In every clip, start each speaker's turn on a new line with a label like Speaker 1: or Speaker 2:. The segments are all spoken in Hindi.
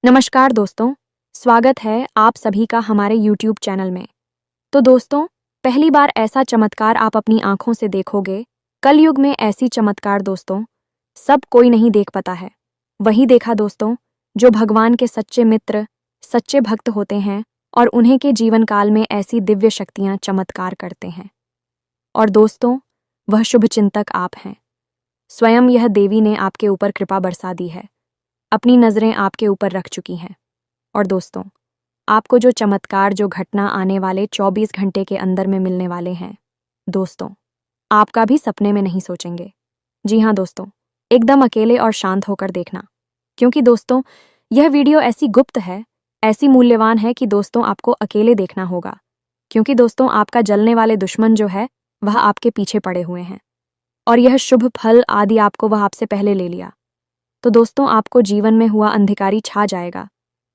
Speaker 1: नमस्कार दोस्तों, स्वागत है आप सभी का हमारे YouTube चैनल में। तो दोस्तों, पहली बार ऐसा चमत्कार आप अपनी आंखों से देखोगे। कलयुग में ऐसी चमत्कार दोस्तों सब कोई नहीं देख पाता है। वही देखा दोस्तों जो भगवान के सच्चे मित्र, सच्चे भक्त होते हैं और उन्हें के जीवन काल में ऐसी दिव्य शक्तियां चमत्कार करते हैं। और दोस्तों, वह शुभ चिंतक आप हैं। स्वयं यह देवी ने आपके ऊपर कृपा बरसा दी है, अपनी नज़रें आपके ऊपर रख चुकी हैं। और दोस्तों, आपको जो चमत्कार, जो घटना आने वाले 24 घंटे के अंदर में मिलने वाले हैं दोस्तों, आपका भी सपने में नहीं सोचेंगे। जी हाँ दोस्तों, एकदम अकेले और शांत होकर देखना, क्योंकि दोस्तों यह वीडियो ऐसी गुप्त है, ऐसी मूल्यवान है कि दोस्तों आपको अकेले देखना होगा। क्योंकि दोस्तों आपका जलने वाले दुश्मन जो है वह आपके पीछे पड़े हुए हैं और यह शुभ फल आदि आपको वह आपसे पहले ले लिया। तो दोस्तों आपको जीवन में हुआ अंधकारी छा जाएगा,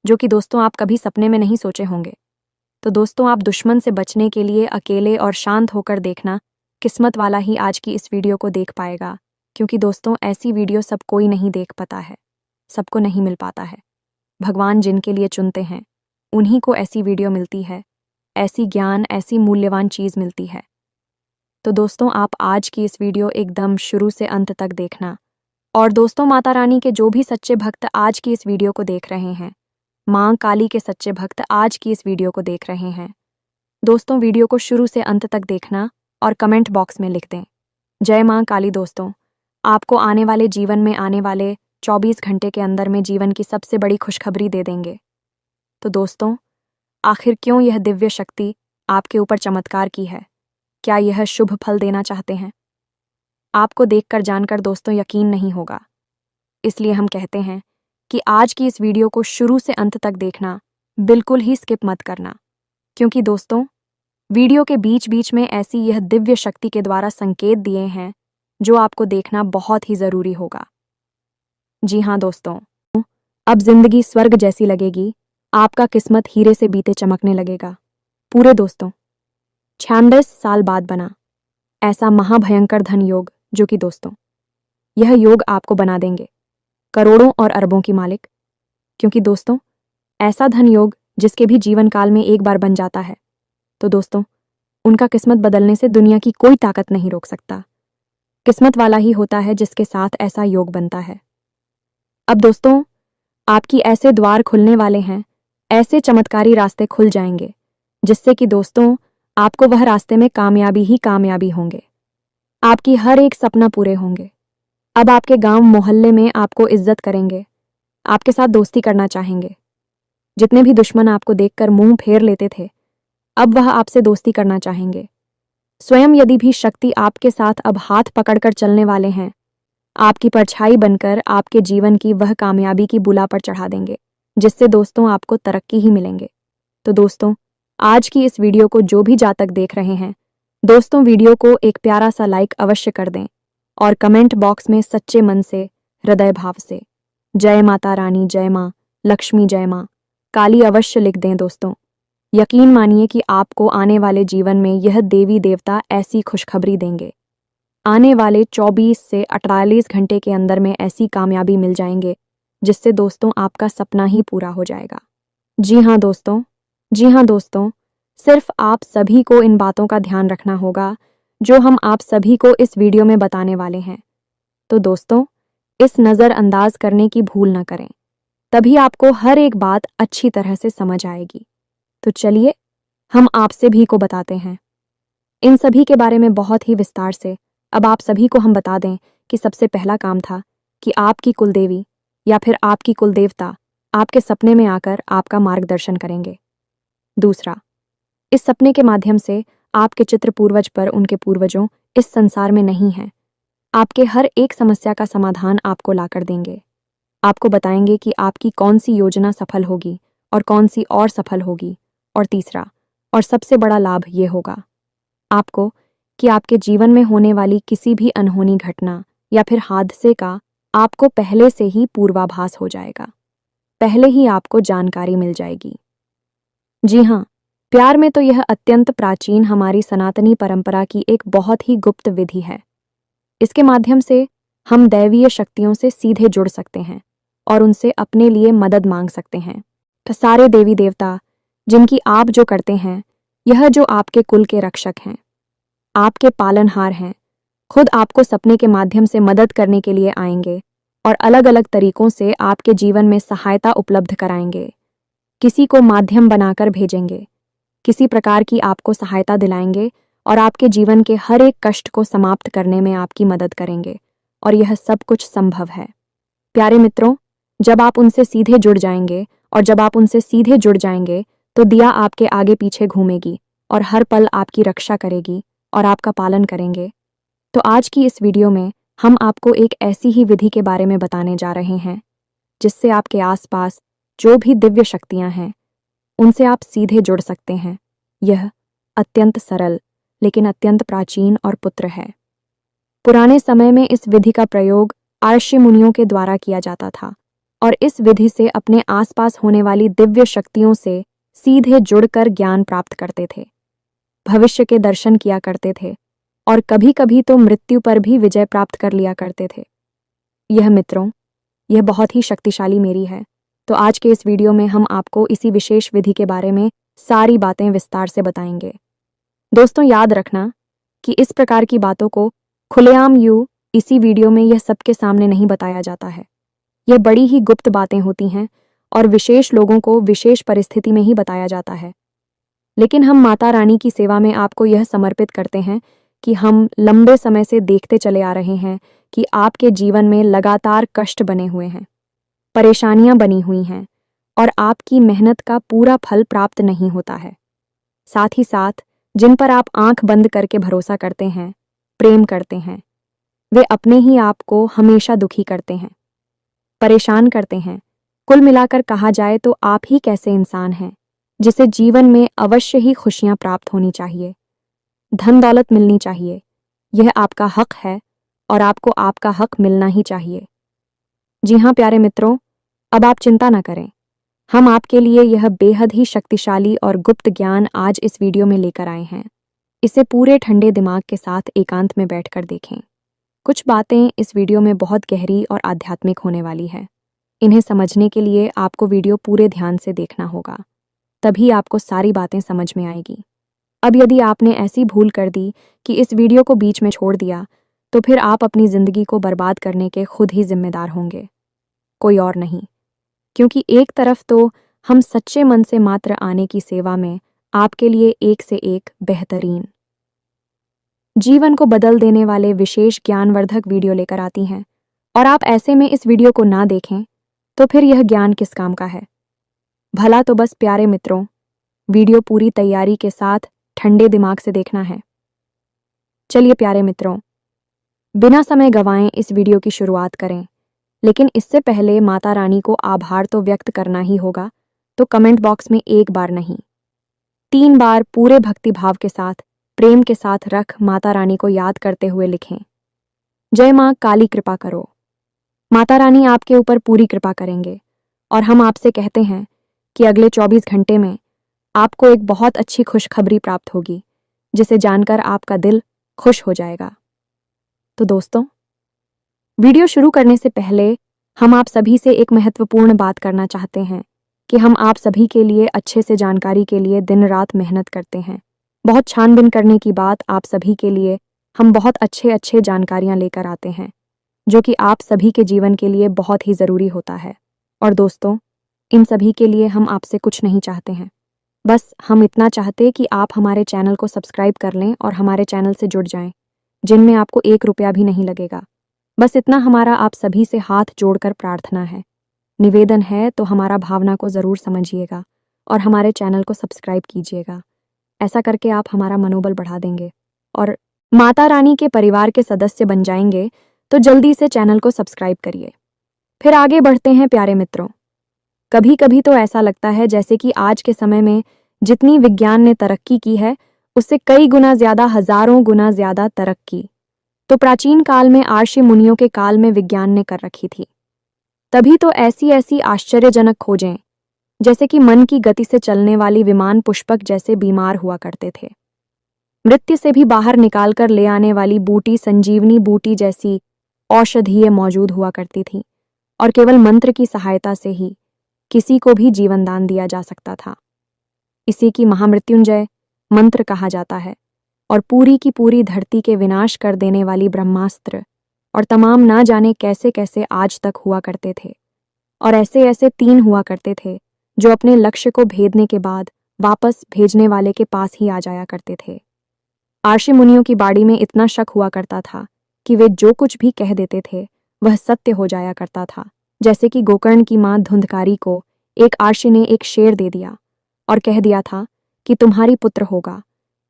Speaker 1: जो कि दोस्तों आप कभी सपने में नहीं सोचे होंगे। तो दोस्तों आप दुश्मन से बचने के लिए अकेले और शांत होकर देखना, किस्मत वाला ही आज की इस वीडियो को देख पाएगा। क्योंकि दोस्तों ऐसी वीडियो सब कोई नहीं देख पाता है, सबको नहीं मिल पाता है। भगवान जिनके लिए चुनते हैं उन्हीं को ऐसी वीडियो मिलती है, ऐसी ज्ञान, ऐसी मूल्यवान चीज़ मिलती है। तो दोस्तों आप आज की इस वीडियो एकदम शुरू से अंत तक देखना। और दोस्तों माता रानी के जो भी सच्चे भक्त आज की इस वीडियो को देख रहे हैं, माँ काली के सच्चे भक्त आज की इस वीडियो को देख रहे हैं, दोस्तों वीडियो को शुरू से अंत तक देखना और कमेंट बॉक्स में लिख दें जय माँ काली। दोस्तों आपको आने वाले जीवन में आने वाले 24 घंटे के अंदर में जीवन की सबसे बड़ी खुशखबरी दे देंगे। तो दोस्तों आखिर क्यों यह दिव्य शक्ति आपके ऊपर चमत्कार की है? क्या यह शुभ फल देना चाहते हैं? आपको देखकर जानकर दोस्तों यकीन नहीं होगा, इसलिए हम कहते हैं कि आज की इस वीडियो को शुरू से अंत तक देखना, बिल्कुल ही स्किप मत करना। क्योंकि दोस्तों वीडियो के बीच बीच में ऐसी यह दिव्य शक्ति के द्वारा संकेत दिए हैं जो आपको देखना बहुत ही ज़रूरी होगा। जी हाँ दोस्तों, अब जिंदगी स्वर्ग जैसी लगेगी, आपका किस्मत हीरे से बीते चमकने लगेगा। पूरे दोस्तों 96 साल बाद बना ऐसा महाभयंकर धन योग, जो कि दोस्तों यह योग आपको बना देंगे करोड़ों और अरबों की मालिक। क्योंकि दोस्तों ऐसा धन योग जिसके भी जीवन काल में एक बार बन जाता है, तो दोस्तों उनका किस्मत बदलने से दुनिया की कोई ताकत नहीं रोक सकता। किस्मत वाला ही होता है जिसके साथ ऐसा योग बनता है। अब दोस्तों आपकी ऐसे द्वार खुलने वाले हैं, ऐसे चमत्कारी रास्ते खुल जाएंगे, जिससे कि दोस्तों आपको वह रास्ते में कामयाबी ही कामयाबी होंगे। आपकी हर एक सपना पूरे होंगे। अब आपके गांव मोहल्ले में आपको इज्जत करेंगे, आपके साथ दोस्ती करना चाहेंगे। जितने भी दुश्मन आपको देखकर मुंह फेर लेते थे, अब वह आपसे दोस्ती करना चाहेंगे। स्वयं यदि भी शक्ति आपके साथ अब हाथ पकड़कर चलने वाले हैं, आपकी परछाई बनकर आपके जीवन की वह कामयाबी की बुला पर चढ़ा देंगे, जिससे दोस्तों आपको तरक्की ही मिलेंगे। तो दोस्तों आज की इस वीडियो को जो भी जातक देख रहे हैं, दोस्तों वीडियो को एक प्यारा सा लाइक अवश्य कर दें और कमेंट बॉक्स में सच्चे मन से, हृदय भाव से जय माता रानी, जय माँ लक्ष्मी, जय माँ काली अवश्य लिख दें। दोस्तों यकीन मानिए कि आपको आने वाले जीवन में यह देवी देवता ऐसी खुशखबरी देंगे। आने वाले 24 से 48 घंटे के अंदर में ऐसी कामयाबी मिल जाएंगे, जिससे दोस्तों आपका सपना ही पूरा हो जाएगा। जी हाँ दोस्तों, जी हाँ दोस्तों, सिर्फ आप सभी को इन बातों का ध्यान रखना होगा जो हम आप सभी को इस वीडियो में बताने वाले हैं। तो दोस्तों इस नज़रअंदाज करने की भूल न करें, तभी आपको हर एक बात अच्छी तरह से समझ आएगी। तो चलिए हम आप सभी को बताते हैं इन सभी के बारे में बहुत ही विस्तार से। अब आप सभी को हम बता दें कि सबसे पहला काम था कि आपकी कुलदेवी या फिर आपकी कुलदेवता आपके सपने में आकर आपका मार्गदर्शन करेंगे। दूसरा, इस सपने के माध्यम से आपके चित्र पूर्वज पर उनके पूर्वजों इस संसार में नहीं हैं, आपके हर एक समस्या का समाधान आपको लाकर देंगे। आपको बताएंगे कि आपकी कौन सी योजना सफल होगी और कौन सी और सफल होगी। और तीसरा और सबसे बड़ा लाभ ये होगा आपको कि आपके जीवन में होने वाली किसी भी अनहोनी घटना या फिर हादसे का आपको पहले से ही पूर्वाभास हो जाएगा, पहले ही आपको जानकारी मिल जाएगी। जी हाँ, प्यार में तो यह अत्यंत प्राचीन हमारी सनातनी परंपरा की एक बहुत ही गुप्त विधि है। इसके माध्यम से हम दैवीय शक्तियों से सीधे जुड़ सकते हैं और उनसे अपने लिए मदद मांग सकते हैं। तो सारे देवी देवता जिनकी आप जो करते हैं, यह जो आपके कुल के रक्षक हैं, आपके पालनहार हैं, खुद आपको सपने के माध्यम से मदद करने के लिए आएंगे और अलग अलग तरीकों से आपके जीवन में सहायता उपलब्ध कराएंगे। किसी को माध्यम बनाकर भेजेंगे, किसी प्रकार की आपको सहायता दिलाएंगे और आपके जीवन के हर एक कष्ट को समाप्त करने में आपकी मदद करेंगे, और यह सब कुछ संभव है। प्यारे मित्रों, जब आप उनसे सीधे जुड़ जाएंगे तो दिया आपके आगे पीछे घूमेगी और हर पल आपकी रक्षा करेगी और आपका पालन करेंगे। तो आज की इस वीडियो में हम आपको एक ऐसी ही विधि के बारे में बताने जा रहे हैं जिससे आपके आसपास जो भी दिव्य शक्तियां हैं उनसे आप सीधे जुड़ सकते हैं। यह अत्यंत सरल लेकिन अत्यंत प्राचीन और पुत्र है। पुराने समय में इस विधि का प्रयोग ऋषि मुनियों के द्वारा किया जाता था और इस विधि से अपने आसपास होने वाली दिव्य शक्तियों से सीधे जुड़कर ज्ञान प्राप्त करते थे, भविष्य के दर्शन किया करते थे और कभी कभी तो मृत्यु पर भी विजय प्राप्त कर लिया करते थे। यह मित्रों, यह बहुत ही शक्तिशाली मेरी है। तो आज के इस वीडियो में हम आपको इसी विशेष विधि के बारे में सारी बातें विस्तार से बताएंगे। दोस्तों, याद रखना कि इस प्रकार की बातों को खुलेआम इसी वीडियो में यह सबके सामने नहीं बताया जाता है। यह बड़ी ही गुप्त बातें होती हैं और विशेष लोगों को विशेष परिस्थिति में ही बताया जाता है। लेकिन हम माता रानी की सेवा में आपको यह समर्पित करते हैं कि हम लंबे समय से देखते चले आ रहे हैं कि आपके जीवन में लगातार कष्ट बने हुए हैं, परेशानियां बनी हुई हैं और आपकी मेहनत का पूरा फल प्राप्त नहीं होता है। साथ ही साथ जिन पर आप आंख बंद करके भरोसा करते हैं, प्रेम करते हैं, वे अपने ही आप को हमेशा दुखी करते हैं, परेशान करते हैं। कुल मिलाकर कहा जाए तो आप ही कैसे इंसान हैं जिसे जीवन में अवश्य ही खुशियां प्राप्त होनी चाहिए, धन दौलत मिलनी चाहिए। यह आपका हक है और आपको आपका हक मिलना ही चाहिए। जी हाँ प्यारे मित्रों, अब आप चिंता न करें। हम आपके लिए यह बेहद ही शक्तिशाली और गुप्त ज्ञान आज इस वीडियो में लेकर आए हैं। इसे पूरे ठंडे दिमाग के साथ एकांत में बैठकर देखें। कुछ बातें इस वीडियो में बहुत गहरी और आध्यात्मिक होने वाली है। इन्हें समझने के लिए आपको वीडियो पूरे ध्यान से देखना होगा, तभी आपको सारी बातें समझ में आएगी। अब यदि आपने ऐसी भूल कर दी कि इस वीडियो को बीच में छोड़ दिया, तो फिर आप अपनी जिंदगी को बर्बाद करने के खुद ही जिम्मेदार होंगे, कोई और नहीं। क्योंकि एक तरफ तो हम सच्चे मन से मात्र आने की सेवा में आपके लिए एक से एक बेहतरीन, जीवन को बदल देने वाले विशेष ज्ञानवर्धक वीडियो लेकर आती हैं, और आप ऐसे में इस वीडियो को ना देखें तो फिर यह ज्ञान किस काम का है। भला तो बस प्यारे मित्रों, वीडियो पूरी तैयारी के साथ ठंडे दिमाग से देखना है। चलिए प्यारे मित्रों, बिना समय गंवाएं इस वीडियो की शुरुआत करें। लेकिन इससे पहले माता रानी को आभार तो व्यक्त करना ही होगा, तो कमेंट बॉक्स में एक बार नहीं 3 बार पूरे भक्ति भाव के साथ, प्रेम के साथ रख माता रानी को याद करते हुए लिखें, जय मां काली कृपा करो। माता रानी आपके ऊपर पूरी कृपा करेंगे और हम आपसे कहते हैं कि अगले 24 घंटे में आपको एक बहुत अच्छी खुशखबरी प्राप्त होगी, जिसे जानकर आपका दिल खुश हो जाएगा। तो दोस्तों, वीडियो शुरू करने से पहले हम आप सभी से एक महत्वपूर्ण बात करना चाहते हैं कि हम आप सभी के लिए अच्छे से जानकारी के लिए दिन रात मेहनत करते हैं। बहुत छानबीन करने की बात, आप सभी के लिए हम बहुत अच्छे जानकारियां लेकर आते हैं, जो कि आप सभी के जीवन के लिए बहुत ही ज़रूरी होता है। और दोस्तों, इन सभी के लिए हम आपसे कुछ नहीं चाहते हैं, बस हम इतना चाहते कि आप हमारे चैनल को सब्सक्राइब कर लें और हमारे चैनल से जुड़ जाएं, जिनमें आपको 1 रुपया भी नहीं लगेगा। बस इतना हमारा आप सभी से हाथ जोड़कर प्रार्थना है, निवेदन है। तो हमारा भावना को ज़रूर समझिएगा और हमारे चैनल को सब्सक्राइब कीजिएगा। ऐसा करके आप हमारा मनोबल बढ़ा देंगे और माता रानी के परिवार के सदस्य बन जाएंगे। तो जल्दी से चैनल को सब्सक्राइब करिए। फिर आगे बढ़ते हैं प्यारे मित्रों। कभी कभी तो ऐसा लगता है जैसे कि आज के समय में जितनी विज्ञान ने तरक्की की है, उससे कई गुना ज्यादा, हजारों गुना ज्यादा तरक्की तो प्राचीन काल में ऋषि मुनियों के काल में विज्ञान ने कर रखी थी। तभी तो ऐसी ऐसी आश्चर्यजनक खोजें, जैसे कि मन की गति से चलने वाली विमान पुष्पक जैसे बीमार हुआ करते थे, मृत्यु से भी बाहर निकालकर ले आने वाली बूटी संजीवनी बूटी जैसी औषधीय मौजूद हुआ करती थी, और केवल मंत्र की सहायता से ही किसी को भी जीवन दान दिया जा सकता था। इसी की महामृत्युंजय मंत्र कहा जाता है और पूरी की पूरी धरती के विनाश कर देने वाली ब्रह्मास्त्र और तमाम ना जाने कैसे कैसे आज तक हुआ करते थे। और ऐसे ऐसे 3 हुआ करते थे जो अपने लक्ष्य को भेदने के बाद वापस भेजने वाले के पास ही आ जाया करते थे। आर्षि मुनियों की बाड़ी में इतना शक हुआ करता था कि वे जो कुछ भी कह देते थे वह सत्य हो जाया करता था। जैसे कि गोकर्ण की मां धुंधकारी को एक आर्षि ने एक शेर दे दिया और कह दिया था कि तुम्हारी पुत्र होगा,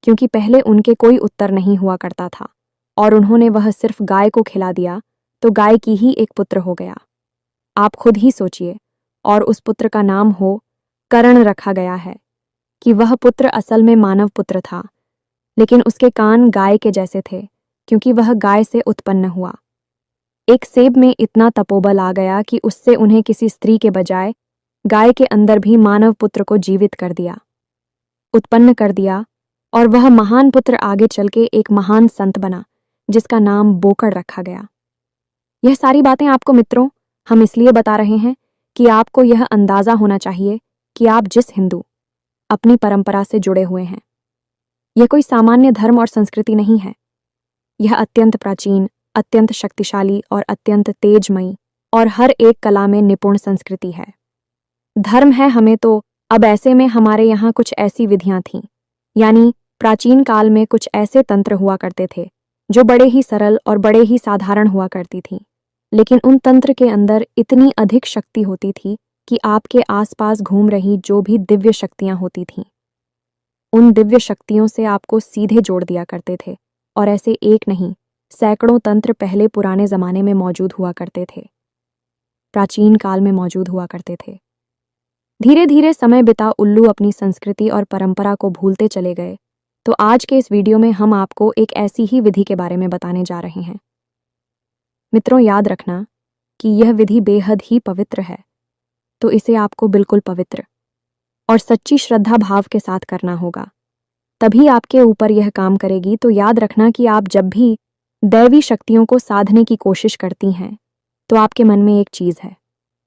Speaker 1: क्योंकि पहले उनके कोई उत्तर नहीं हुआ करता था और उन्होंने वह सिर्फ गाय को खिला दिया तो गाय की ही एक पुत्र हो गया। आप खुद ही सोचिए, और उस पुत्र का नाम हो कर्ण रखा गया है कि वह पुत्र असल में मानव पुत्र था, लेकिन उसके कान गाय के जैसे थे क्योंकि वह गाय से उत्पन्न हुआ। एक सेब में इतना तपोबल आ गया कि उससे उन्हें किसी स्त्री के बजाय गाय के अंदर भी मानव पुत्र को जीवित कर दिया, उत्पन्न कर दिया, और वह महान पुत्र आगे चल के एक महान संत बना जिसका नाम बोकड़ रखा गया। यह सारी बातें आपको मित्रों हम इसलिए बता रहे हैं कि आपको यह अंदाजा होना चाहिए कि आप जिस हिंदू अपनी परंपरा से जुड़े हुए हैं, यह कोई सामान्य धर्म और संस्कृति नहीं है। यह अत्यंत प्राचीन, अत्यंत शक्तिशाली और अत्यंत तेजमयी और हर एक कला में निपुण संस्कृति है। धर्म है हमें तो अब ऐसे में हमारे यहाँ कुछ ऐसी विधियां थीं, यानी प्राचीन काल में कुछ ऐसे तंत्र हुआ करते थे जो बड़े ही सरल और बड़े ही साधारण हुआ करती थी, लेकिन उन तंत्र के अंदर इतनी अधिक शक्ति होती थी कि आपके आसपास घूम रही जो भी दिव्य शक्तियां होती थीं, उन दिव्य शक्तियों से आपको सीधे जोड़ दिया करते थे। और ऐसे एक नहीं, सैकड़ों तंत्र पहले पुराने जमाने में मौजूद हुआ करते थे, प्राचीन काल में मौजूद हुआ करते थे। धीरे धीरे समय बिता उल्लू अपनी संस्कृति और परंपरा को भूलते चले गए, तो आज के इस वीडियो में हम आपको एक ऐसी ही विधि के बारे में बताने जा रहे हैं। मित्रों, याद रखना कि यह विधि बेहद ही पवित्र है, तो इसे आपको बिल्कुल पवित्र और सच्ची श्रद्धा भाव के साथ करना होगा, तभी आपके ऊपर यह काम करेगी। तो याद रखना कि आप जब भी दैवी शक्तियों को साधने की कोशिश करती हैं तो आपके मन में एक चीज़ है,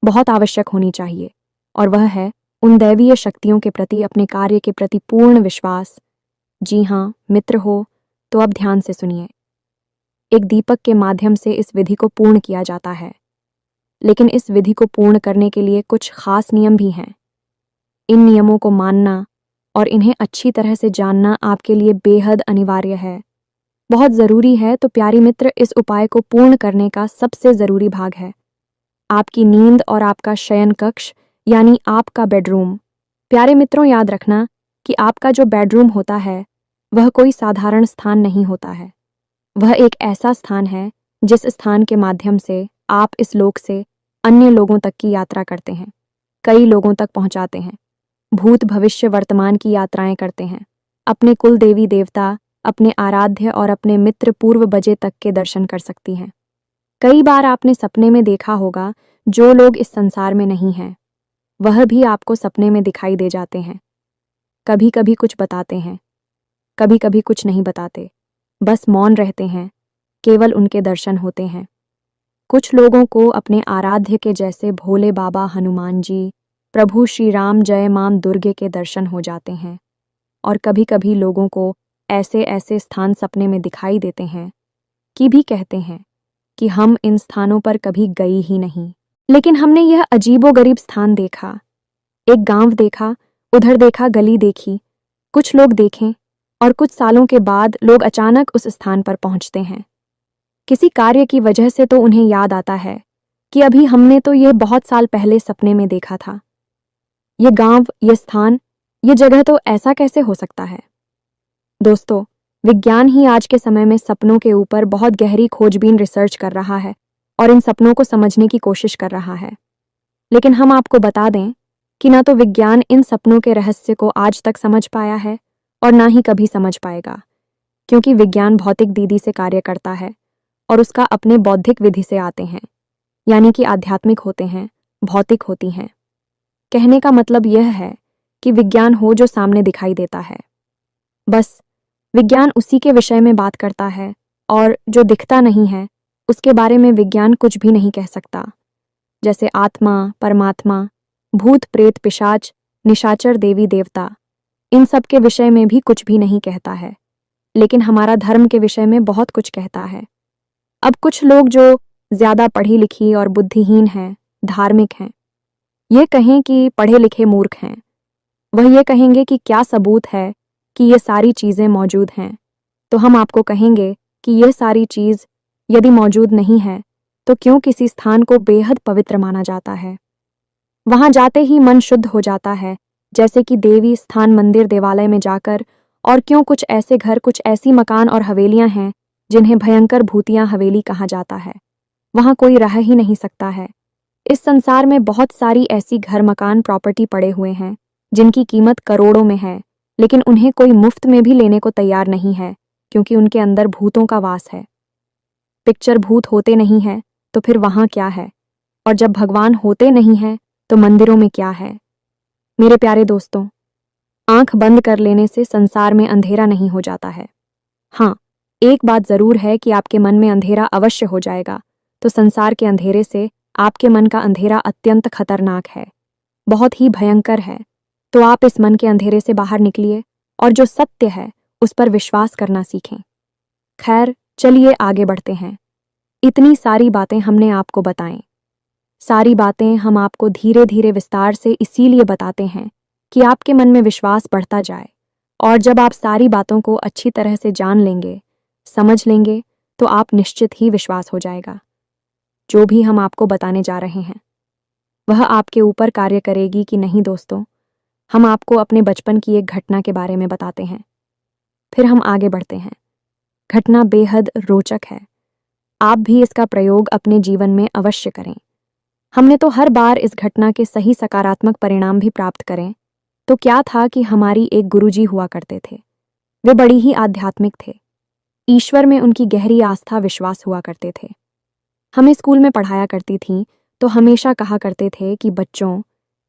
Speaker 1: बहुत आवश्यक होनी चाहिए, और वह है उन दैवीय शक्तियों के प्रति अपने कार्य के प्रति पूर्ण विश्वास। जी हाँ मित्र हो, तो अब ध्यान से सुनिए। एक दीपक के माध्यम से इस विधि को पूर्ण किया जाता है, लेकिन इस विधि को पूर्ण करने के लिए कुछ खास नियम भी हैं। इन नियमों को मानना और इन्हें अच्छी तरह से जानना आपके लिए बेहद अनिवार्य है, बहुत ज़रूरी है। तो प्यारी मित्र, इस उपाय को पूर्ण करने का सबसे ज़रूरी भाग है आपकी नींद और आपका शयन कक्ष, यानी आपका बेडरूम। प्यारे मित्रों, याद रखना कि आपका जो बेडरूम होता है वह कोई साधारण स्थान नहीं होता है। वह एक ऐसा स्थान है जिस स्थान के माध्यम से आप इस लोक से अन्य लोगों तक की यात्रा करते हैं, कई लोगों तक पहुंचाते हैं, भूत भविष्य वर्तमान की यात्राएं करते हैं, अपने कुल देवी देवता, अपने आराध्य और अपने मित्र पूर्व बजे तक के दर्शन कर सकती हैं। कई बार आपने सपने में देखा होगा जो लोग इस संसार में नहीं हैं वह भी आपको सपने में दिखाई दे जाते हैं। कभी कभी कुछ बताते हैं, कभी कभी कुछ नहीं बताते, बस मौन रहते हैं, केवल उनके दर्शन होते हैं। कुछ लोगों को अपने आराध्य के जैसे भोले बाबा हनुमान जी, प्रभु श्री राम, जय मां दुर्गे के दर्शन हो जाते हैं, और कभी कभी लोगों को ऐसे ऐसे स्थान सपने में दिखाई देते हैं कि भी कहते हैं कि हम इन स्थानों पर कभी गई ही नहीं, लेकिन हमने यह अजीबोगरीब स्थान देखा, एक गांव देखा, उधर देखा, गली देखी, कुछ लोग देखें, और कुछ सालों के बाद लोग अचानक उस स्थान पर पहुंचते हैं। किसी कार्य की वजह से तो उन्हें याद आता है कि अभी हमने तो यह बहुत साल पहले सपने में देखा था। ये गांव, ये स्थान, ये जगह तो ऐसा कैसे हो सकता है? दोस्तों, विज्ञान ही आज के समय में सपनों के ऊपर बहुत गहरी खोजबीन रिसर्च कर रहा है और इन सपनों को समझने की कोशिश कर रहा है। लेकिन हम आपको बता दें कि ना तो विज्ञान इन सपनों के रहस्य को आज तक समझ पाया है और ना ही कभी समझ पाएगा, क्योंकि विज्ञान भौतिक दीदी से कार्य करता है और उसका अपने बौद्धिक विधि से आते हैं, यानी कि आध्यात्मिक होते हैं, भौतिक होती हैं। कहने का मतलब यह है कि विज्ञान हो जो सामने दिखाई देता है, बस विज्ञान उसी के विषय में बात करता है, और जो दिखता नहीं है उसके बारे में विज्ञान कुछ भी नहीं कह सकता। जैसे आत्मा, परमात्मा, भूत प्रेत पिशाच, निशाचर देवी देवता, इन सब के विषय में भी कुछ भी नहीं कहता है, लेकिन हमारा धर्म के विषय में बहुत कुछ कहता है। अब कुछ लोग जो ज्यादा पढ़ी लिखी और बुद्धिहीन हैं, धार्मिक हैं, ये कहें कि पढ़े लिखे मूर्ख हैं, वह ये कहेंगे कि क्या सबूत है कि ये सारी चीजें मौजूद हैं। तो हम आपको कहेंगे कि यह सारी चीज यदि मौजूद नहीं है तो क्यों किसी स्थान को बेहद पवित्र माना जाता है। वहां जाते ही मन शुद्ध हो जाता है, जैसे कि देवी स्थान, मंदिर, देवालय में जाकर। और क्यों कुछ ऐसे घर, कुछ ऐसी मकान और हवेलियां हैं जिन्हें भयंकर भूतिया हवेली कहा जाता है, वहां कोई रह ही नहीं सकता है। इस संसार में बहुत सारी ऐसी घर, मकान, प्रॉपर्टी पड़े हुए हैं जिनकी कीमत करोड़ों में है, लेकिन उन्हें कोई मुफ्त में भी लेने को तैयार नहीं है, क्योंकि उनके अंदर भूतों का वास है। पिक्चर भूत होते नहीं है तो फिर वहां क्या है? और जब भगवान होते नहीं हैं तो मंदिरों में क्या है? मेरे प्यारे दोस्तों, आंख बंद कर लेने से संसार में अंधेरा नहीं हो जाता है। हाँ, एक बात जरूर है कि आपके मन में अंधेरा अवश्य हो जाएगा। तो संसार के अंधेरे से आपके मन का अंधेरा अत्यंत खतरनाक है, बहुत ही भयंकर है। तो आप इस मन के अंधेरे से बाहर निकलिए और जो सत्य है उस पर विश्वास करना सीखें। खैर, चलिए आगे बढ़ते हैं। इतनी सारी बातें हमने आपको बताएं, सारी बातें हम आपको धीरे धीरे विस्तार से इसीलिए बताते हैं कि आपके मन में विश्वास बढ़ता जाए। और जब आप सारी बातों को अच्छी तरह से जान लेंगे, समझ लेंगे, तो आप निश्चित ही विश्वास हो जाएगा। जो भी हम आपको बताने जा रहे हैं वह आपके ऊपर कार्य करेगी कि नहीं दोस्तों। हम आपको अपने बचपन की एक घटना के बारे में बताते हैं, फिर हम आगे बढ़ते हैं। घटना बेहद रोचक है, आप भी इसका प्रयोग अपने जीवन में अवश्य करें। हमने तो हर बार इस घटना के सही सकारात्मक परिणाम भी प्राप्त करें। तो क्या था कि हमारी एक गुरुजी हुआ करते थे। वे बड़ी ही आध्यात्मिक थे, ईश्वर में उनकी गहरी आस्था, विश्वास हुआ करते थे। हमें स्कूल में पढ़ाया करती थीं तो हमेशा कहा करते थे कि बच्चों,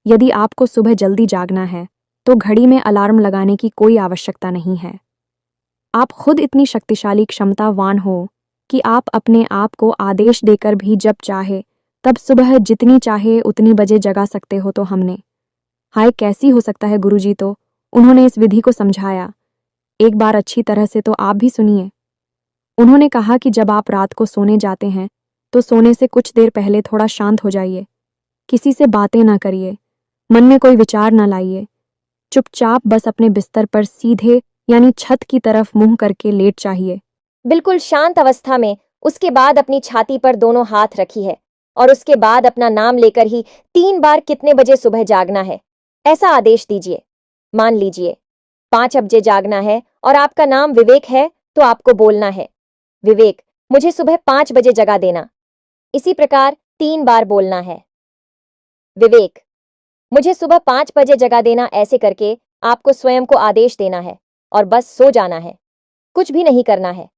Speaker 1: यदि आपको सुबह जल्दी जागना है तो घड़ी में अलार्म लगाने की कोई आवश्यकता नहीं है। आप खुद इतनी शक्तिशाली, क्षमतावान हो कि आप अपने आप को आदेश देकर भी जब चाहे तब सुबह जितनी चाहे उतनी बजे जगा सकते हो। तो हमने, हाय कैसी हो सकता है गुरुजी, तो उन्होंने इस विधि को समझाया। एक बार अच्छी तरह से तो आप भी सुनिए। उन्होंने कहा कि जब आप रात को सोने जाते हैं तो सोने से कुछ देर पहले थोड़ा शांत हो जाइए, किसी से बातें ना करिए, मन में कोई विचार ना लाइए, चुपचाप बस अपने बिस्तर पर सीधे यानी छत की तरफ मुंह करके लेट जाइए।
Speaker 2: बिल्कुल शांत अवस्था में। उसके बाद अपनी छाती पर दोनों हाथ रखी है और उसके बाद अपना नाम लेकर ही 3 बार कितने बजे सुबह जागना है ऐसा आदेश दीजिए। मान लीजिए 5 बजे जागना है और आपका नाम विवेक है, तो आपको बोलना है, विवेक मुझे सुबह 5 बजे जगा देना। इसी प्रकार 3 बार बोलना है, विवेक मुझे सुबह 5 बजे जगा देना। ऐसे करके आपको स्वयं को आदेश देना है और बस सो जाना है, कुछ भी नहीं करना है,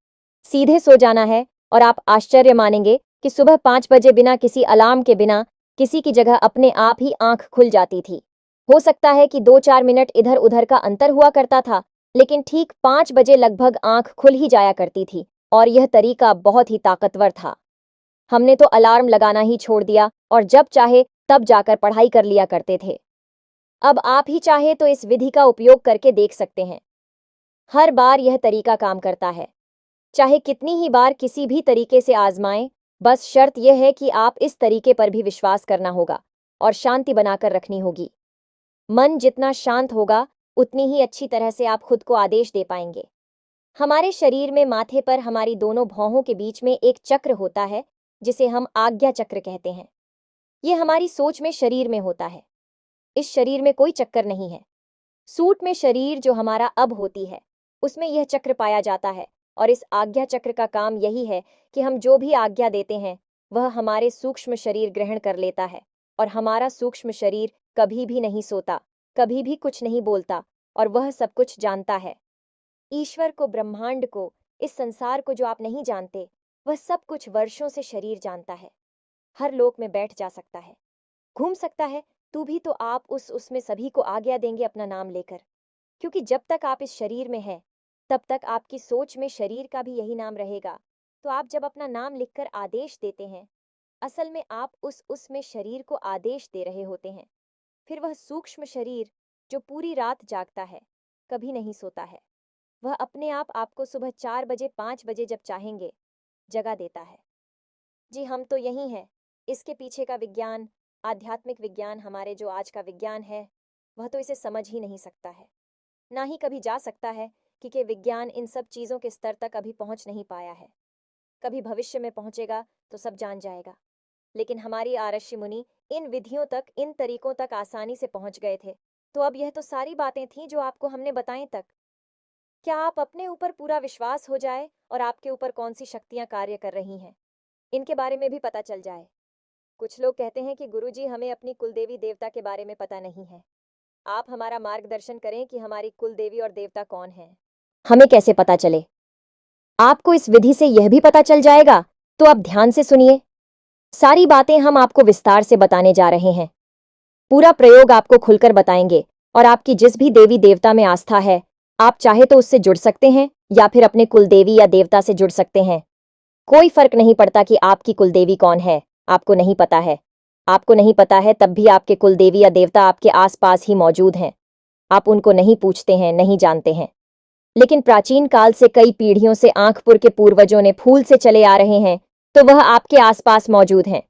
Speaker 2: सीधे सो जाना है। और आप आश्चर्य मानेंगे कि सुबह 5 बजे बिना किसी अलार्म के, बिना किसी की जगह अपने आप ही आंख खुल जाती थी। हो सकता है कि 2-4 मिनट इधर उधर का अंतर हुआ करता था, लेकिन ठीक 5 बजे लगभग आंख खुल ही जाया करती थी। और यह तरीका बहुत ही ताकतवर था। हमने तो अलार्म लगाना ही छोड़ दिया और जब चाहे तब जाकर पढ़ाई कर लिया करते थे। अब आप ही चाहे तो इस विधि का उपयोग करके देख सकते हैं। हर बार यह तरीका काम करता है, चाहे कितनी ही बार किसी भी तरीके से आजमाएं। बस शर्त यह है कि आप इस तरीके पर भी विश्वास करना होगा और शांति बनाकर रखनी होगी। मन जितना शांत होगा उतनी ही अच्छी तरह से आप खुद को आदेश दे पाएंगे। हमारे शरीर में माथे पर हमारी दोनों भौहों के बीच में एक चक्र होता है जिसे हम आज्ञा चक्र कहते हैं। यह हमारी सोच में शरीर में होता है। इस शरीर में कोई चक्कर नहीं है। सूट में शरीर जो हमारा अब होती है उसमें यह चक्र पाया जाता है। और इस आज्ञा चक्र का काम यही है कि हम जो भी आज्ञा देते हैं वह हमारे सूक्ष्म शरीर ग्रहण कर लेता है। और हमारा सूक्ष्म शरीर कभी भी नहीं सोता, कभी भी कुछ नहीं बोलता, और वह सब कुछ जानता है। ईश्वर को, ब्रह्मांड को, इस संसार को जो आप नहीं जानते, वह सब कुछ वर्षों से शरीर जानता है। हर लोक में बैठ जा सकता है, घूम सकता है, तू भी। तो आप उसमें सभी को आज्ञा देंगे अपना नाम लेकर, क्योंकि जब तक आप इस शरीर में हैं तब तक आपकी सोच में शरीर का भी यही नाम रहेगा। तो आप जब अपना नाम लिखकर आदेश देते हैं असल में आप उसमें शरीर को आदेश दे रहे होते हैं। फिर वह सूक्ष्म शरीर जो पूरी रात जागता है, कभी नहीं सोता है, वह अपने आप आपको सुबह 4 बजे 5 बजे जब चाहेंगे जगा देता है। जी, हम तो यही हैं। इसके पीछे का विज्ञान, आध्यात्मिक विज्ञान, हमारे जो आज का विज्ञान है, वह तो इसे समझ ही नहीं सकता है, ना ही कभी जा सकता है, क्योंकि विज्ञान इन सब चीज़ों के स्तर तक अभी पहुंच नहीं पाया है। कभी भविष्य में पहुंचेगा तो सब जान जाएगा। लेकिन हमारी आरष्य मुनि इन विधियों तक, इन तरीकों तक आसानी से पहुंच गए थे। तो अब यह तो सारी बातें थीं जो आपको हमने बताई तक। क्या आप अपने ऊपर पूरा विश्वास हो जाए और आपके ऊपर कौन सी शक्तियां कार्य कर रही हैं, इनके बारे में भी पता चल जाए। कुछ लोग कहते हैं कि गुरुजी, हमें अपनी कुलदेवी देवता के बारे में पता नहीं है। आप हमारा मार्गदर्शन करें कि हमारी कुलदेवी और देवता कौन है। हमें कैसे पता चले? आपको इस विधि से यह भी पता चल जाएगा। तो आप ध्यान से सुनिए। सारी बातें हम आपको विस्तार से बताने जा रहे हैं। पूरा प्रयोग आपको खुलकर बताएंगे। और आपकी जिस भी देवी देवता में आस्था है, आप चाहे तो उससे जुड़ सकते हैं या फिर अपने कुलदेवी या देवता से जुड़ सकते हैं। कोई फर्क नहीं पड़ता कि आपकी कुलदेवी कौन है। आपको नहीं पता है, आपको नहीं पता है, तब भी आपके कुलदेवी या देवता आपके आसपास ही मौजूद हैं। आप उनको नहीं पूछते हैं, नहीं जानते हैं। लेकिन प्राचीन काल से कई पीढ़ियों से आंखपुर के पूर्वजों ने फूल से चले आ रहे हैं, तो वह आपके आसपास मौजूद हैं।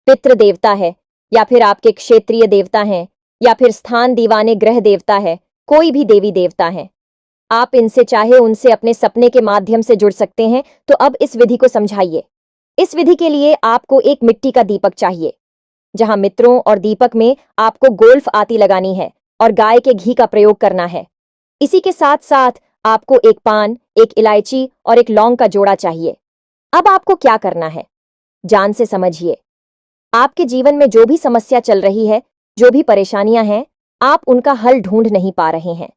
Speaker 2: पितृ देवता है, या फिर आपके क्षेत्रीय देवता हैं, या फिर स्थान दीवाने ग्रह देवता है, कोई भी देवी देवता है। आप इनसे चाहे उनसे अपने सपने के माध्यम से जुड़ सकते हैं। तो अब इस विधि को समझाइए। इस विधि के लिए आपको एक मिट्टी का दीपक चाहिए, जहां मित्रों और दीपक में आपको गोल्फ आती लगानी है और गाय के घी का प्रयोग करना है। इसी के साथ साथ आपको एक पान, एक इलायची और एक लौंग का जोड़ा चाहिए। अब आपको क्या करना है, जान से समझिए। आपके जीवन में जो भी समस्या चल रही है, जो भी परेशानियां हैं, आप उनका हल ढूंढ नहीं पा रहे हैं।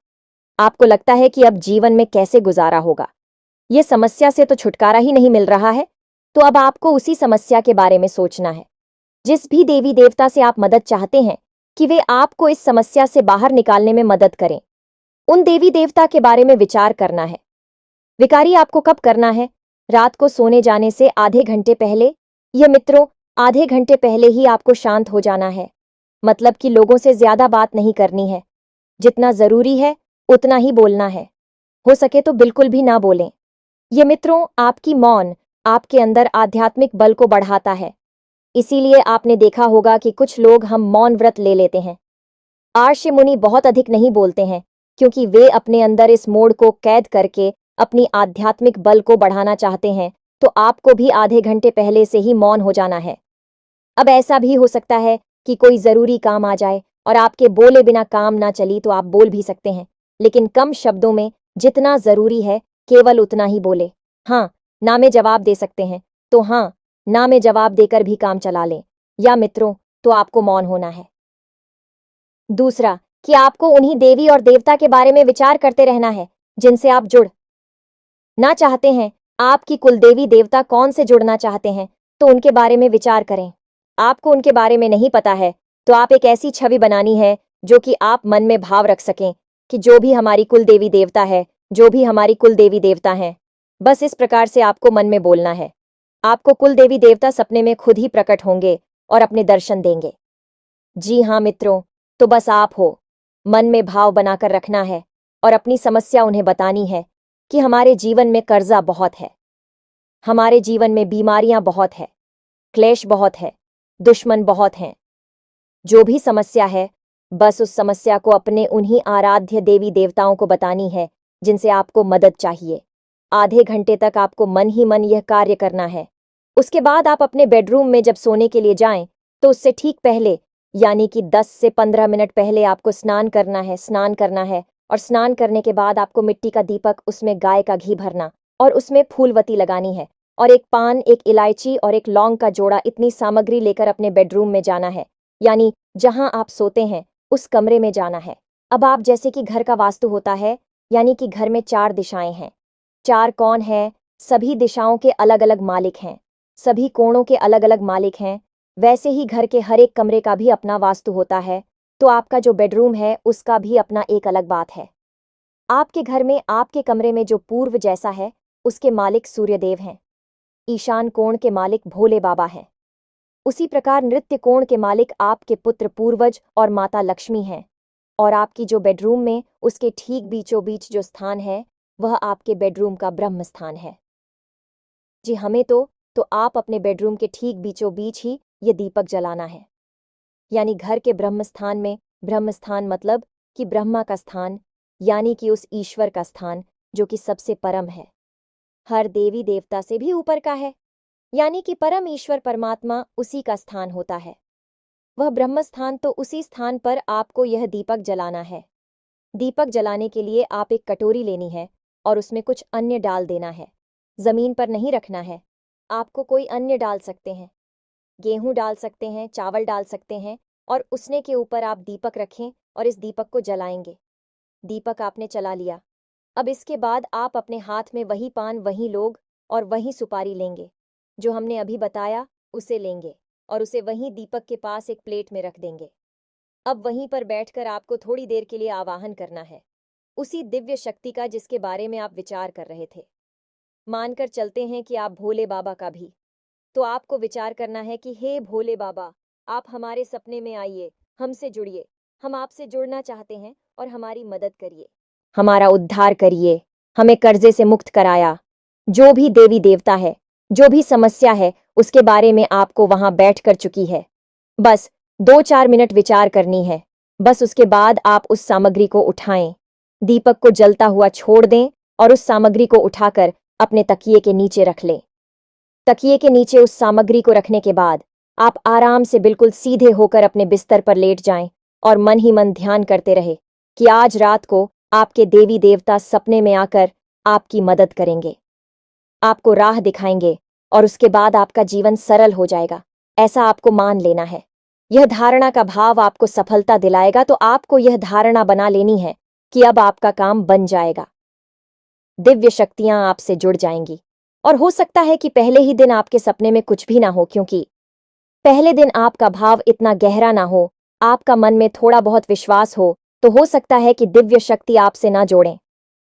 Speaker 2: आपको लगता है कि अब जीवन में कैसे गुजारा होगा, यह समस्या से तो छुटकारा ही नहीं मिल रहा है। तो अब आपको उसी समस्या के बारे में सोचना है। जिस भी देवी देवता से आप मदद चाहते हैं कि वे आपको इस समस्या से बाहर निकालने में मदद करें, उन देवी देवता के बारे में विचार करना है। विकारी आपको कब करना है? रात को सोने जाने से आधे घंटे पहले। यह मित्रों, आधे घंटे पहले ही आपको शांत हो जाना है। मतलब कि लोगों से ज्यादा बात नहीं करनी है। जितना जरूरी है उतना ही बोलना है। हो सके तो बिल्कुल भी ना बोलें। ये मित्रों, आपकी मौन आपके अंदर आध्यात्मिक बल को बढ़ाता है। इसीलिए आपने देखा होगा कि कुछ लोग हम मौन व्रत ले लेते हैं। आर्ष्य मुनि बहुत अधिक नहीं बोलते हैं, क्योंकि वे अपने अंदर इस मोड़ को कैद करके अपनी आध्यात्मिक बल को बढ़ाना चाहते हैं। तो आपको भी आधे घंटे पहले से ही मौन हो जाना है। अब ऐसा भी हो सकता है कि कोई जरूरी काम आ जाए और आपके बोले बिना काम ना चली, तो आप बोल भी सकते हैं, लेकिन कम शब्दों में। जितना जरूरी है केवल उतना ही बोले। हाँ, ना में जवाब दे सकते हैं तो हाँ, ना में जवाब देकर भी काम चला लें। या मित्रों, तो आपको मौन होना है। दूसरा, कि आपको उन्हीं देवी और देवता के बारे में विचार करते रहना है जिनसे आप जुड़ ना चाहते हैं। आपकी कुलदेवी देवता कौन से जुड़ना चाहते हैं, तो उनके बारे में विचार करें। आपको उनके बारे में नहीं पता है, तो आप एक ऐसी छवि बनानी है जो कि आप मन में भाव रख सकें कि जो भी हमारी कुलदेवी देवता है, जो भी हमारी कुलदेवी देवता हैं। बस इस प्रकार से आपको मन में बोलना है। आपको कुलदेवी देवता सपने में खुद ही प्रकट होंगे और अपने दर्शन देंगे। जी हाँ मित्रों, तो बस आप हो। मन में भाव बनाकर रखना है और अपनी समस्या उन्हें बतानी है कि हमारे जीवन में कर्जा बहुत है, हमारे जीवन में बीमारियां बहुत है, क्लेश बहुत है, दुश्मन बहुत हैं। जो भी समस्या है, बस उस समस्या को अपने उन्हीं आराध्य देवी देवताओं को बतानी है जिनसे आपको मदद चाहिए। आधे घंटे तक आपको मन ही मन यह कार्य करना है। उसके बाद आप अपने बेडरूम में जब सोने के लिए जाएं, तो उससे ठीक पहले, यानी कि 10 से 15 मिनट पहले आपको स्नान करना है। और स्नान करने के बाद आपको मिट्टी का दीपक, उसमें गाय का घी भरना और उसमें फूलवती लगानी है। और एक पान, एक इलायची और एक लौंग का जोड़ा, इतनी सामग्री लेकर अपने बेडरूम में जाना है, यानी जहां आप सोते हैं उस कमरे में जाना है। अब आप जैसे कि घर का वास्तु होता है, यानी कि घर में 4 दिशाएं हैं। 4 कौन है? सभी दिशाओं के अलग अलग मालिक हैं, सभी कोणों के अलग अलग मालिक हैं। वैसे ही घर के हर एक कमरे का भी अपना वास्तु होता है। तो आपका जो बेडरूम है उसका भी अपना एक अलग बात है। आपके घर में, आपके कमरे में जो पूर्व जैसा है, उसके मालिक सूर्यदेव हैं। ईशान कोण के मालिक भोले बाबा हैं। उसी प्रकार नृत्य कोण के मालिक आपके पुत्र पूर्वज और माता लक्ष्मी हैं। और आपकी जो बेडरूम में उसके ठीक बीचों बीच जो स्थान है वह आपके बेडरूम का ब्रह्म स्थान है। जी हमें तो आप अपने बेडरूम के ठीक बीचों बीच ही ये दीपक जलाना है। यानी घर के ब्रह्म स्थान में, ब्रह्म स्थान मतलब कि ब्रह्मा का स्थान, यानी कि उस ईश्वर का स्थान जो कि सबसे परम है, हर देवी देवता से भी ऊपर का है, यानी कि परम ईश्वर परमात्मा उसी का स्थान होता है। वह ब्रह्म स्थान, तो उसी स्थान पर आपको यह दीपक जलाना है। दीपक जलाने के लिए आप एक कटोरी लेनी है और उसमें कुछ अन्य डाल देना है। जमीन पर नहीं रखना है, आपको कोई अन्य डाल सकते हैं, गेहूं डाल सकते हैं, चावल डाल सकते हैं, और उसने के ऊपर आप दीपक रखें और इस दीपक को जलाएंगे। दीपक आपने चला लिया। अब इसके बाद आप अपने हाथ में वही पान, वही लोग और वही सुपारी लेंगे जो हमने अभी बताया, उसे लेंगे और उसे वहीं दीपक के पास एक प्लेट में रख देंगे। अब वहीं पर बैठकर आपको थोड़ी देर के लिए आवाहन करना है उसी दिव्य शक्ति का जिसके बारे में आप विचार कर रहे थे। मानकर चलते हैं कि आप भोले बाबा का भी, तो आपको विचार करना है कि हे भोले बाबा, आप हमारे सपने में आइए, हमसे जुड़िए, हम आपसे जुड़ना चाहते हैं और हमारी मदद करिए, हमारा उद्धार करिए, हमें कर्जे से मुक्त कराया। जो भी देवी देवता है, जो भी समस्या है, उसके बारे में आपको वहां बैठ कर चुकी है। बस 2-4 मिनट विचार करनी है। बस उसके बाद आप उस सामग्री को उठाएं, दीपक को जलता हुआ छोड़ दें और उस सामग्री को उठाकर अपने तकिए के नीचे रख लें। तकिए के नीचे उस सामग्री को रखने के बाद आप आराम से बिल्कुल सीधे होकर अपने बिस्तर पर लेट जाएं और मन ही मन ध्यान करते रहे कि आज रात को आपके देवी देवता सपने में आकर आपकी मदद करेंगे, आपको राह दिखाएंगे और उसके बाद आपका जीवन सरल हो जाएगा। ऐसा आपको मान लेना है। यह धारणा का भाव आपको सफलता दिलाएगा, तो आपको यह धारणा बना लेनी है कि अब आपका काम बन जाएगा। दिव्य शक्तियां आपसे जुड़ जाएंगी और हो सकता है कि पहले ही दिन आपके सपने में कुछ भी ना हो, क्योंकि पहले दिन आपका भाव इतना गहरा ना हो, आपका मन में थोड़ा बहुत विश्वास हो सकता है कि दिव्य शक्ति आपसे ना जोड़ें।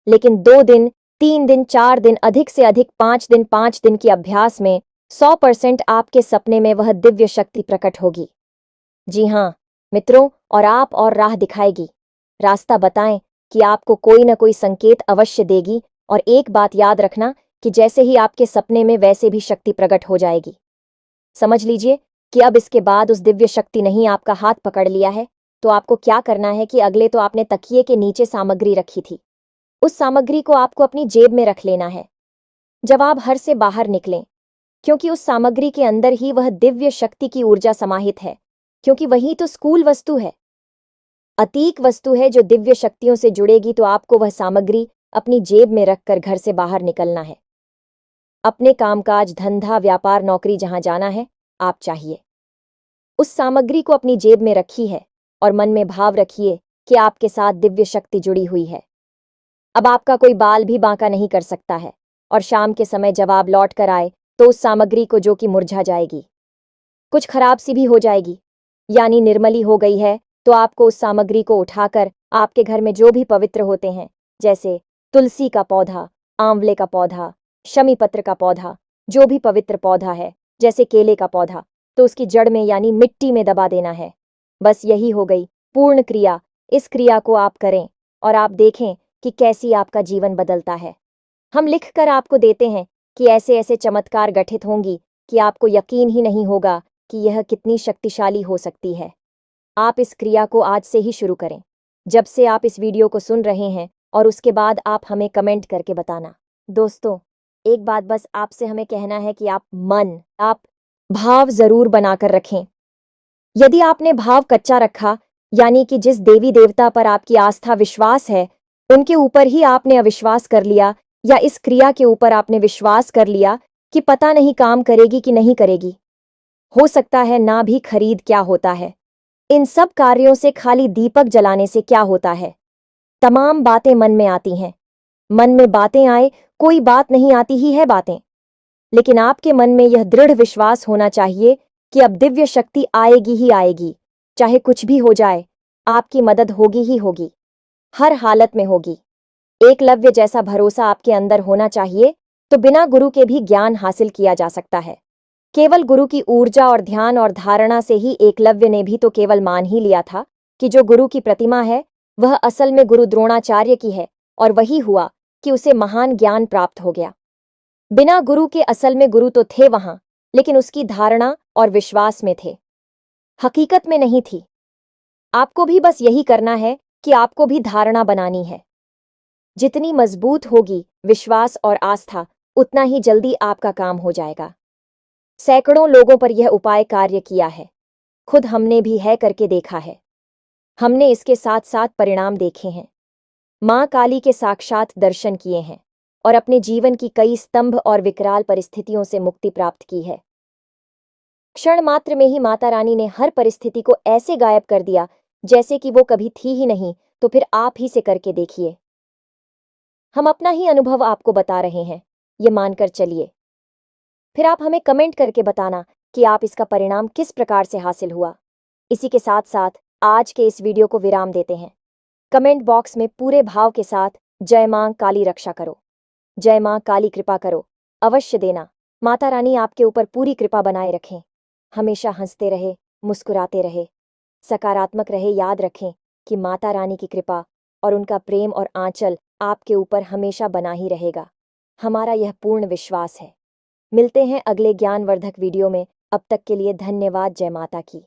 Speaker 2: लेकिन 2 दिन, 3 दिन, 4 दिन, अधिक से अधिक 5 दिन के अभ्यास में 100% आपके सपने में वह दिव्य शक्ति प्रकट होगी। जी हाँ मित्रों, और आप और राह दिखाएगी, रास्ता बताएं कि आपको कोई ना कोई संकेत अवश्य देगी। और एक बात याद रखना कि जैसे ही आपके सपने में वैसे भी शक्ति प्रकट हो जाएगी। समझ लीजिए कि अब इसके बाद उस दिव्य शक्ति नहीं आपका हाथ पकड़ लिया है, तो आपको क्या करना है कि अगले तो आपने तकिए के नीचे सामग्री रखी थी, उस सामग्री को आपको अपनी जेब में रख लेना है जब आप घर से बाहर निकलें, क्योंकि उस सामग्री के अंदर ही वह दिव्य शक्ति की ऊर्जा समाहित है, क्योंकि वही तो स्कूल वस्तु है, अतीक वस्तु है जो दिव्य शक्तियों से जुड़ेगी। तो आपको वह सामग्री अपनी जेब में रखकर घर से बाहर निकलना है। अपने कामकाज, धंधा, व्यापार, नौकरी जहां जाना है, आप चाहिए उस सामग्री को अपनी जेब में रखी है और मन में भाव रखिए कि आपके साथ दिव्य शक्ति जुड़ी हुई है। अब आपका कोई बाल भी बांका नहीं कर सकता है और शाम के समय जब आप लौट कर आए तो उस सामग्री को, जो कि मुरझा जाएगी, कुछ खराब सी भी हो जाएगी, यानी निर्मली हो गई है, तो आपको उस सामग्री को उठाकर आपके घर में जो भी पवित्र होते हैं, जैसे तुलसी का पौधा, आंवले का पौधा, शमी पत्र का पौधा, जो भी पवित्र पौधा है, जैसे केले का पौधा, तो उसकी जड़ में यानी मिट्टी में दबा देना है। बस यही हो गई पूर्ण क्रिया। इस क्रिया को आप करें और आप देखें कि कैसी आपका जीवन बदलता है। हम लिख कर आपको देते हैं कि ऐसे ऐसे चमत्कार गठित होंगी कि आपको यकीन ही नहीं होगा कि यह कितनी शक्तिशाली हो सकती है। आप इस क्रिया को आज से ही शुरू करें, जब से आप इस वीडियो को सुन रहे हैं, और उसके बाद आप हमें कमेंट करके बताना। दोस्तों, एक बात बस आपसे हमें कहना है कि आप भाव जरूर बनाकर रखें। यदि आपने भाव कच्चा रखा, यानी कि जिस देवी देवता पर आपकी आस्था विश्वास है उनके ऊपर ही आपने अविश्वास कर लिया, या इस क्रिया के ऊपर आपने विश्वास कर लिया कि पता नहीं काम करेगी कि नहीं करेगी, हो सकता है ना भी खरीद क्या होता है, इन सब कार्यों से खाली दीपक जलाने से क्या होता है। तमाम बातें मन में आती हैं, मन में बातें आए, कोई बात नहीं आती ही है बातें, लेकिन आपके मन में यह दृढ़ विश्वास होना चाहिए कि अब दिव्य शक्ति आएगी ही आएगी, चाहे कुछ भी हो जाए, आपकी मदद होगी ही होगी, हर हालत में होगी। एकलव्य जैसा भरोसा आपके अंदर होना चाहिए, तो बिना गुरु के भी ज्ञान हासिल किया जा सकता है। केवल गुरु की ऊर्जा और ध्यान और धारणा से ही एकलव्य ने भी तो केवल मान ही लिया था कि जो गुरु की प्रतिमा है वह असल में गुरु द्रोणाचार्य की है, और वही हुआ कि उसे महान ज्ञान प्राप्त हो गया। बिना गुरु के असल में गुरु तो थे वहां, लेकिन उसकी धारणा और विश्वास में थे, हकीकत में नहीं थी। आपको भी बस यही करना है कि आपको भी धारणा बनानी है। जितनी मजबूत होगी विश्वास और आस्था, उतना ही जल्दी आपका काम हो जाएगा। सैकड़ों लोगों पर यह उपाय कार्य किया है, खुद हमने भी है करके देखा है। हमने इसके साथ साथ परिणाम देखे हैं, मां काली के साक्षात दर्शन किए हैं और अपने जीवन की कई स्तंभ और विकराल परिस्थितियों से मुक्ति प्राप्त की है। क्षण मात्र में ही माता रानी ने हर परिस्थिति को ऐसे गायब कर दिया जैसे कि वो कभी थी ही नहीं। तो फिर आप ही से करके देखिए। हम अपना ही अनुभव आपको बता रहे हैं, ये मानकर चलिए। फिर आप हमें कमेंट करके बताना कि आप इसका परिणाम किस प्रकार से हासिल हुआ। इसी के साथ साथ आज के इस वीडियो को विराम देते हैं। कमेंट बॉक्स में पूरे भाव के साथ जय मां काली रक्षा करो, जय मां काली कृपा करो अवश्य देना। माता रानी आपके ऊपर पूरी कृपा बनाए रखें, हमेशा हंसते रहे, मुस्कुराते रहे, सकारात्मक रहे। याद रखें कि माता रानी की कृपा और उनका प्रेम और आंचल आपके ऊपर हमेशा बना ही रहेगा, हमारा यह पूर्ण विश्वास है। मिलते हैं अगले ज्ञानवर्धक वीडियो में, अब तक के लिए धन्यवाद। जय माता की।